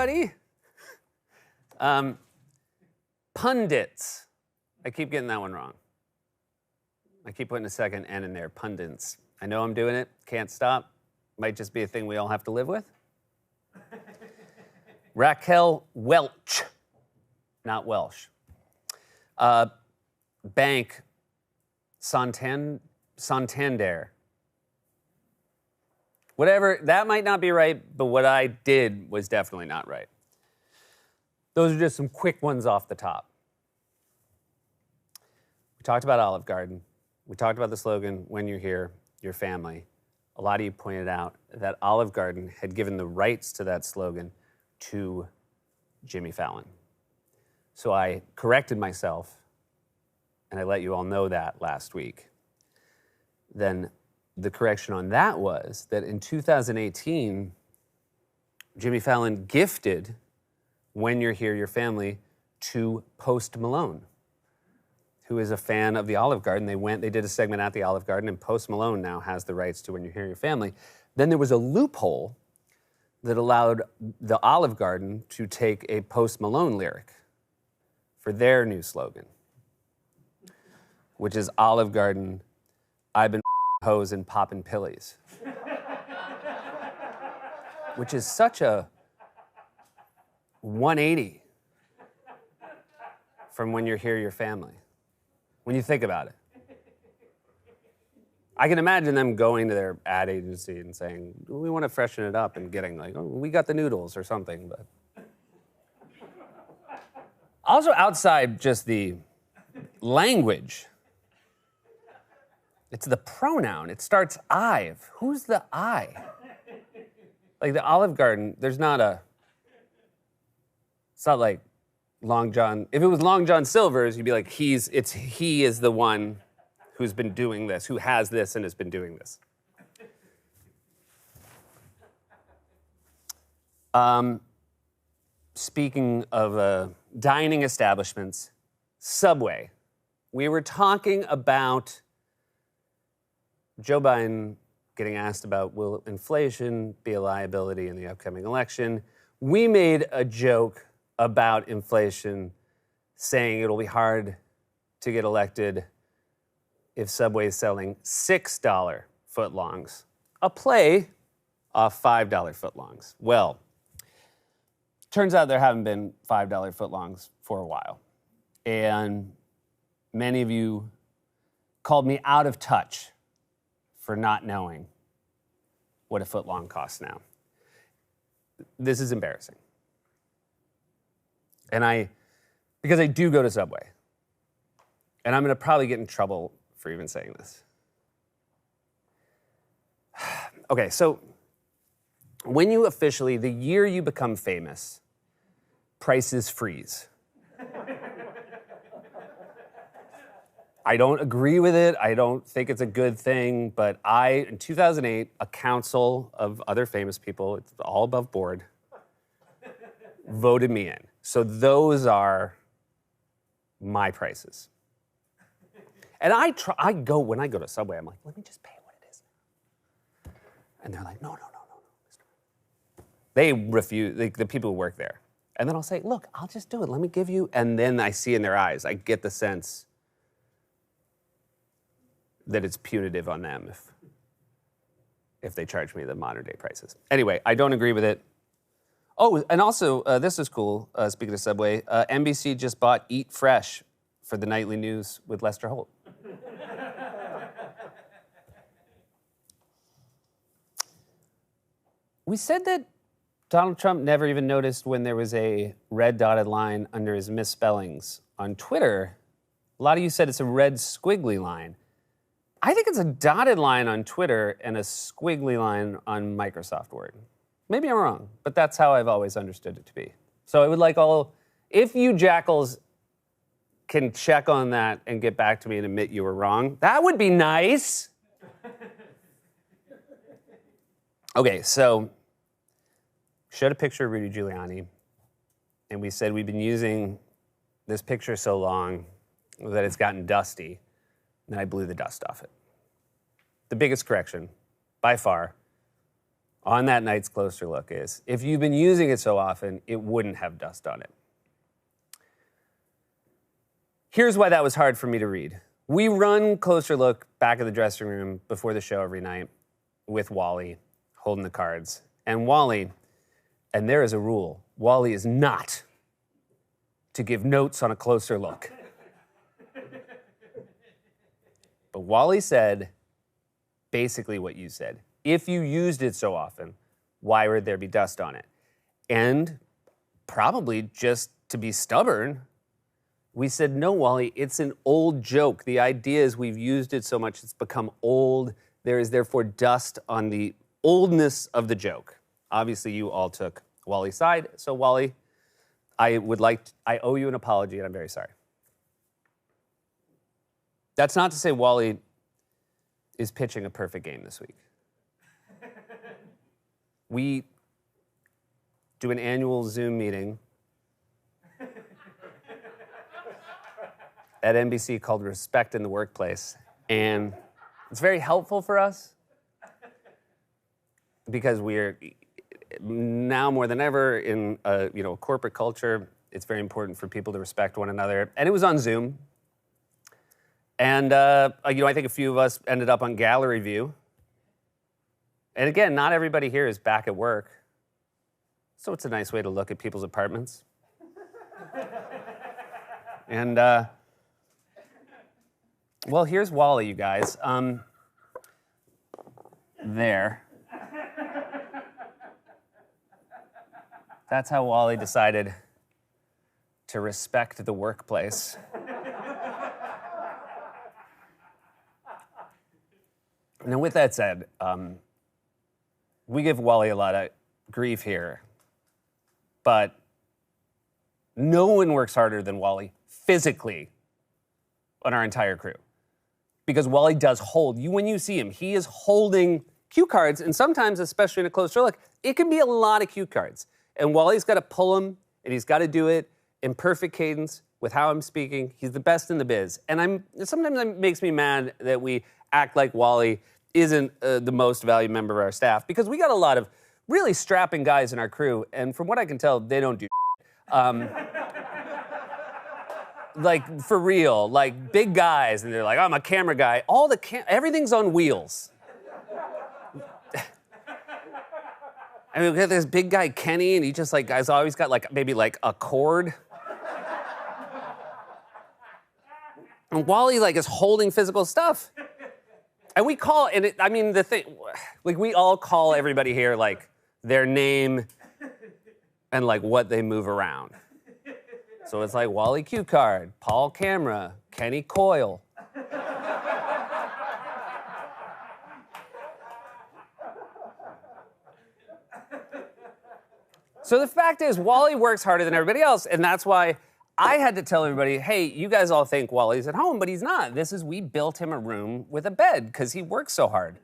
everybody. Pundits. I keep getting that one wrong. I keep putting a second N in there, pundits. I know I'm doing it, can't stop. Might just be a thing we all have to live with. Raquel Welch, not Welsh. Bank, Santander. Whatever, that might not be right, but what I did was definitely not right. Those are just some quick ones off the top. We talked about Olive Garden. We talked about the slogan, when you're here, your family. A lot of you pointed out that Olive Garden had given the rights to that slogan to Jimmy Fallon. So I corrected myself, and I let you all know that last week. Then the correction on that was that in 2018, Jimmy Fallon gifted When You're Here, Your Family to Post Malone, who is a fan of the Olive Garden. They did a segment at the Olive Garden, and Post Malone now has the rights to When You're Here, Your Family. Then there was a loophole that allowed the Olive Garden to take a Post Malone lyric for their new slogan, which is Olive Garden, I've been hoes and popping pillies. Which is such a 180 from When You're Here, Your Family. When you think about it. I can imagine them going to their ad agency and saying, we want to freshen it up, and getting like, oh, we got the noodles or something. But also outside just the language, it's the pronoun. It starts I've. Who's the I? Like the Olive Garden, it's not like Long John. If it was Long John Silver's, you'd be like, he is the one who's been doing this, who has this and has been doing this. Speaking of dining establishments, Subway. We were talking about Joe Biden getting asked about, will inflation be a liability in the upcoming election? We made a joke about inflation, saying it'll be hard to get elected if Subway is selling $6 footlongs, a play off $5 footlongs. Well, turns out there haven't been $5 footlongs for a while. And many of you called me out of touch for not knowing what a footlong costs now. This is embarrassing. And because I do go to Subway, and I'm gonna probably get in trouble for even saying this. Okay, so when you the year you become famous, prices freeze. I don't agree with it. I don't think it's a good thing, but in 2008, a council of other famous people, it's all above board, voted me in. So those are my prices. And when I go to Subway, I'm like, let me just pay what it is. And they're like, no, Mr. They refuse, the people who work there. And then I'll say, look, I'll just do it. Let me give you, and then I see in their eyes, I get the sense that it's punitive on them if they charge me the modern day prices. Anyway, I don't agree with it. Oh, and also, this is cool, speaking of Subway, NBC just bought Eat Fresh for the nightly news with Lester Holt. We said that Donald Trump never even noticed when there was a red dotted line under his misspellings. On Twitter, a lot of you said it's a red squiggly line. I think it's a dotted line on Twitter and a squiggly line on Microsoft Word. Maybe I'm wrong, but that's how I've always understood it to be. So I would like if you jackals can check on that and get back to me and admit you were wrong, that would be nice. Okay, so showed a picture of Rudy Giuliani, and we said we've been using this picture so long that it's gotten dusty, and I blew the dust off it. The biggest correction, by far, on that night's closer look is, if you've been using it so often, it wouldn't have dust on it. Here's why that was hard for me to read. We run Closer Look back at the dressing room before the show every night with Wally holding the cards. And Wally, and there is a rule, Wally is not to give notes on a closer look. But Wally said basically what you said. If you used it so often, why would there be dust on it? And probably just to be stubborn, we said, no, Wally, it's an old joke. The idea is we've used it so much, it's become old. There is therefore dust on the oldness of the joke. Obviously, you all took Wally's side. So, Wally, I owe you an apology, and I'm very sorry. That's not to say Wally is pitching a perfect game this week. We do an annual Zoom meeting at NBC called Respect in the Workplace. And it's very helpful for us because we're now more than ever in a corporate culture. It's very important for people to respect one another. And it was on Zoom. And I think a few of us ended up on gallery view. And again, not everybody here is back at work. So it's a nice way to look at people's apartments. And well, here's Wally, you guys. There. That's how Wally decided to respect the workplace. Now, with that said, we give Wally a lot of grief here, but no one works harder than Wally physically on our entire crew. Because Wally does hold. When you see him, he is holding cue cards, and sometimes, especially in a closer look, it can be a lot of cue cards. And Wally's got to pull them, and he's got to do it in perfect cadence with how I'm speaking. He's the best in the biz. And sometimes it makes me mad that we act like Wally isn't the most valued member of our staff, because we got a lot of really strapping guys in our crew, and from what I can tell, they don't do like, for real, like big guys, and they're like, I'm a camera guy. Everything's on wheels. I mean, we got this big guy, Kenny, and he just has always got maybe a cord. And Wally is holding physical stuff. And we call, we all call everybody here their name and what they move around. So it's Wally Cue Card, Paul Camera, Kenny Coil. So the fact is, Wally works harder than everybody else, and that's why I had to tell everybody, hey, you guys all think Wally's at home, but he's not. We built him a room with a bed because he works so hard.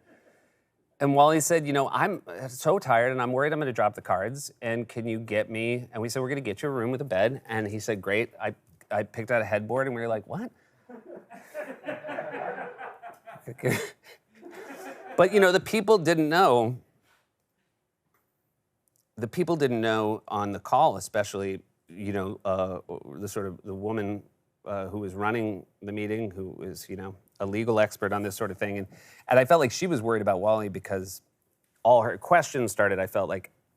And Wally said, I'm so tired and I'm worried I'm going to drop the cards, and can you get me? And we said, we're going to get you a room with a bed. And he said, great. I picked out a headboard, and we were like, what? But, the people didn't know. The people didn't know on the call, especially, the woman who was running the meeting, who is, a legal expert on this sort of thing. And I felt like she was worried about Wally because all her questions started, I felt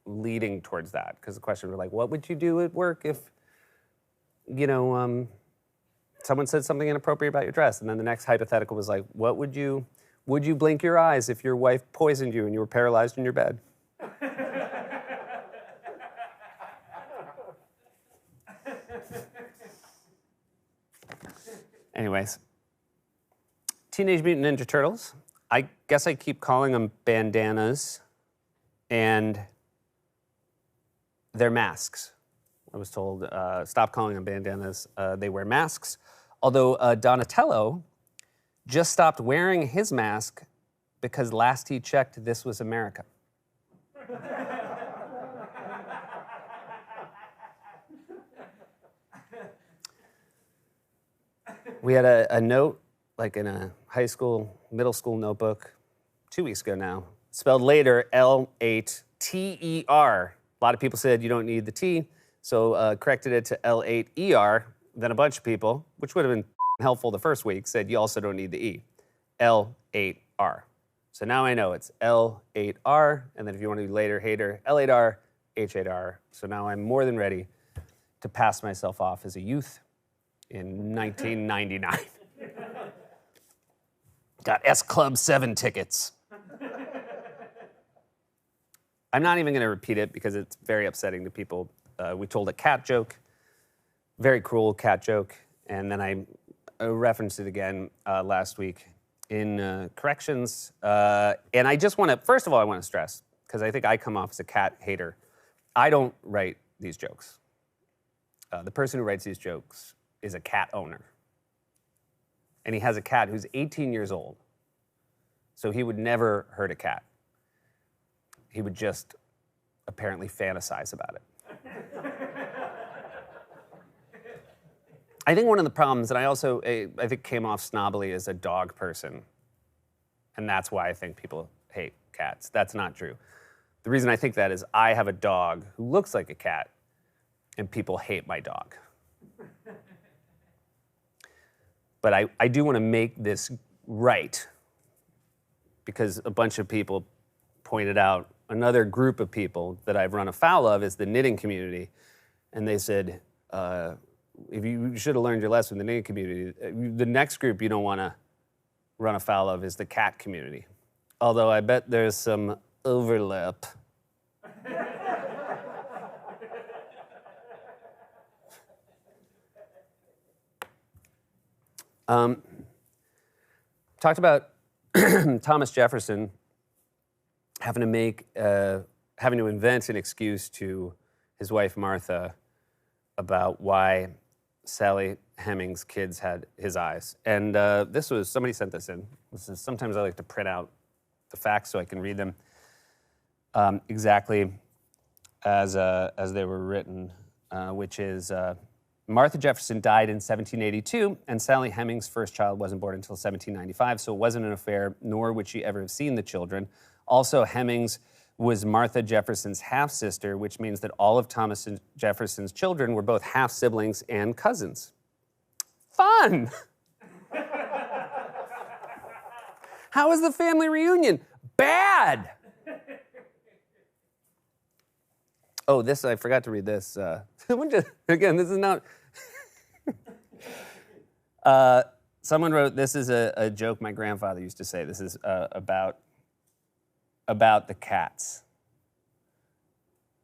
leading towards that. Because the questions were what would you do at work if, someone said something inappropriate about your dress? And then the next hypothetical was would you blink your eyes if your wife poisoned you and you were paralyzed in your bed? Anyways, Teenage Mutant Ninja Turtles. I guess I keep calling them bandanas, and they're masks. I was told, stop calling them bandanas. They wear masks. Although Donatello just stopped wearing his mask because last he checked, this was America. We had a note, in a high school, middle school notebook 2 weeks ago now, spelled later L8TER. A lot of people said you don't need the T, so corrected it to L8ER. Then a bunch of people, which would have been helpful the first week, said you also don't need the E. L8R. So now I know it's L8R, and then if you want to do later, hater, L8R, H8R. So now I'm more than ready to pass myself off as a youth in 1999. Got S Club 7 tickets. I'm not even going to repeat it because it's very upsetting to people. We told a cat joke, very cruel cat joke, and then I referenced it again last week in corrections. And I just want to, first of all, I want to stress, because I think I come off as a cat hater, I don't write these jokes. The person who writes these jokes is a cat owner. And he has a cat who's 18 years old. So he would never hurt a cat. He would just apparently fantasize about it. I think one of the problems, and I also, I think came off snobbily as a dog person. And that's why I think people hate cats. That's not true. The reason I think that is I have a dog who looks like a cat, and people hate my dog. But I do want to make this right, because a bunch of people pointed out another group of people that I've run afoul of is the knitting community. And they said, if you should have learned your lesson in the knitting community, the next group you don't want to run afoul of is the cat community. Although I bet there's some overlap. Talked about Thomas Jefferson having to invent an excuse to his wife Martha about why Sally Hemings' kids had his eyes. And this was, somebody sent this in. Sometimes I like to print out the facts so I can read them exactly as they were written, which is Martha Jefferson died in 1782, and Sally Hemings' first child wasn't born until 1795, so it wasn't an affair, nor would she ever have seen the children. Also, Hemings was Martha Jefferson's half-sister, which means that all of Thomas Jefferson's children were both half-siblings and cousins. Fun! How was the family reunion? Bad! Oh, this, I forgot to read this. Again, this is not... someone wrote, this is a joke my grandfather used to say. This is about the cats.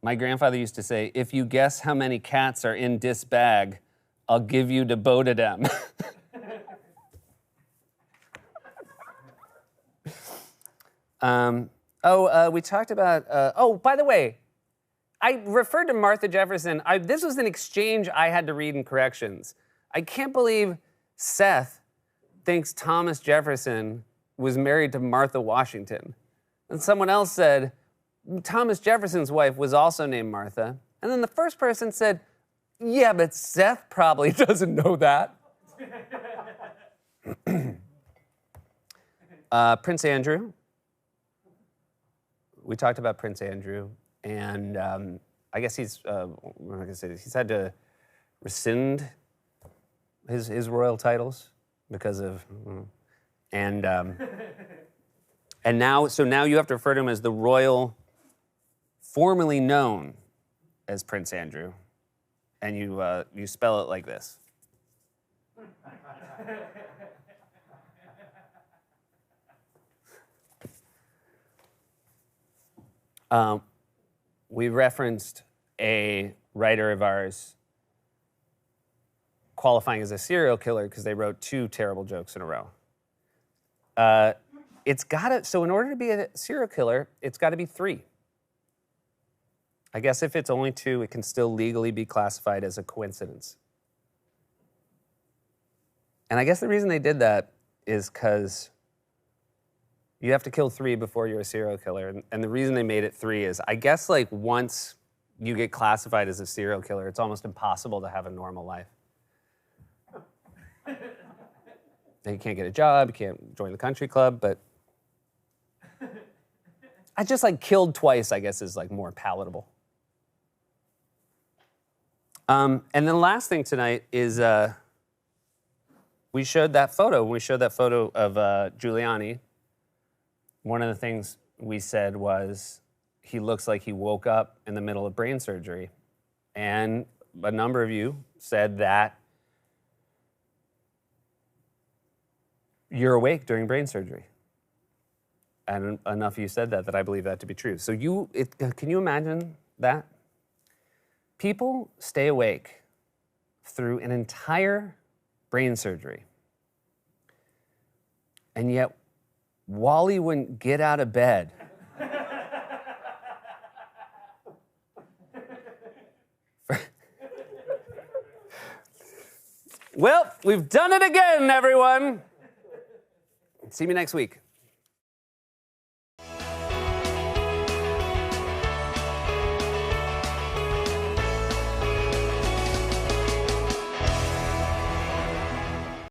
My grandfather used to say, if you guess how many cats are in this bag, I'll give you the boat of them. We talked about, by the way, I referred to Martha Jefferson. This was an exchange I had to read in corrections. I can't believe Seth thinks Thomas Jefferson was married to Martha Washington. And someone else said, Thomas Jefferson's wife was also named Martha. And then the first person said, yeah, but Seth probably doesn't know that. Prince Andrew. We talked about Prince Andrew. And I guess he's had to rescind his royal titles because of, and now you have to refer to him as the royal, formerly known as Prince Andrew, and you spell it like this. We referenced a writer of ours qualifying as a serial killer because they wrote 2 terrible jokes in a row. So in order to be a serial killer, it's got to be 3. I guess if it's only 2, it can still legally be classified as a coincidence. And I guess the reason they did that is because you have to kill 3 before you're a serial killer. And the reason they made it 3 is, I guess, like, once you get classified as a serial killer, it's almost impossible to have a normal life. You can't get a job, you can't join the country club, but I just like killed twice, I guess, is like more palatable. And then the last thing tonight is we showed that photo. When we showed that photo of Giuliani, one of the things we said was he looks like he woke up in the middle of brain surgery. And a number of you said that you're awake during brain surgery. And enough of you said that I believe that to be true. So can you imagine that? People stay awake through an entire brain surgery. And yet, Wally wouldn't get out of bed. Well, we've done it again, everyone. See me next week.